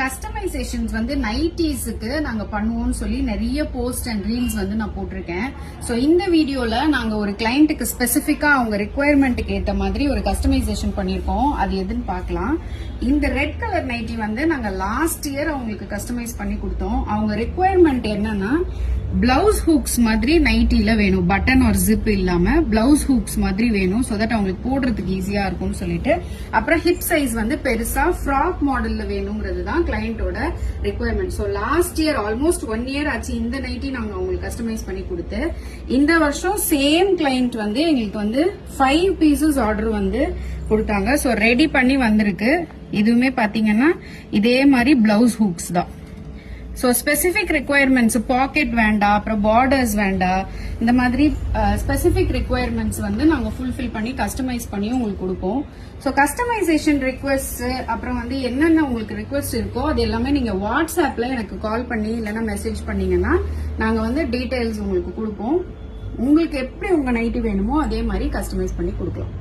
Customisations வந்து நைட்டிஸ்க்கு நாங்க பண்ணுவோம்னு சொல்லி நிறைய போஸ்ட் அண்ட் ரீல்ஸ் வந்து நான் போட்டிருக்கேன். சோ இந்த வீடியோல நாங்க ஒரு கிளையண்ட்டுக்கு ஸ்பெசிபிக்கா அவங்க ரிக்குவயர்மெண்ட்டுக்கு ஏத்த மாதிரி ஒரு கஸ்டமைசேஷன் பண்ணிருக்கோம். அது எதுன்னு பார்க்கலாம். இந்த ரெட் கலர் நைட்டி வந்து நாங்க லாஸ்ட் இயர் அவங்களுக்கு கஸ்டமைஸ் பண்ணி கொடுத்தோம். அவங்க ரிக்குவயர்மெண்ட் என்னன்னா பிளவுஸ் ஹூக்ஸ் மாதிரி நைட்டில வேணும், பட்டன் ஒரு ஜிப் இல்லாம பிளவுஸ் ஹூக்ஸ் மாதிரி வேணும். சோ தட் அவங்களுக்கு போடுறதுக்கு ஈஸியா இருக்கும்னு சொல்லிட்டு, அப்புறம் ஹிப் சைஸ் வந்து பெருசா ஃப்ராக் மாடல்ல வேணுங்கிறது தான் கிளையண்டோட requirement. So last year almost 1 year ஆச்சு இந்த நைட்டி நாங்க அவங்களுக்கு கஸ்டமைஸ் பண்ணி கொடுத்து. இந்த வருஷம் சேம் கிளையண்ட் வந்து எங்களுக்கு வந்து 5 பீசஸ் ஆர்டர் வந்து கொடுத்தாங்க. சோ ரெடி பண்ணி வந்திருக்கு. இதுவுமே பாத்தீங்கன்னா இதே மாதிரி பிளவுஸ் ஹூக்ஸ் தான். சோ ஸ்பெசிபிக் ரிக்குவயர்மெண்ட்ஸ், பாக்கெட் வேண்டாம், அப்புறம் பார்டர்ஸ் வேண்டாம், இந்த மாதிரி ஸ்பெசிபிக் ரிக்குவயர்மெண்ட்ஸ் வந்து நாங்க ஃபுல்ஃபில் பண்ணி கஸ்டமைஸ் பண்ணி உங்களுக்கு கொடுப்போம். சோ கஸ்டமைசேஷன் ரிக்வெஸ்ட், அப்புறம் வந்து என்னென்ன உங்களுக்கு ரிக்வெஸ்ட் இருக்கோ அது எல்லாமே நீங்க வாட்ஸ்அப்ல எனக்கு கால் பண்ணி இல்லைன்னா மெசேஜ் பண்ணீங்கன்னா நாங்க வந்து டீடைல்ஸ் உங்களுக்கு கொடுப்போம். உங்களுக்கு எப்படி உங்க நைட்டி வேணுமோ அதே மாதிரி கஸ்டமைஸ் பண்ணி கொடுக்கலாம்.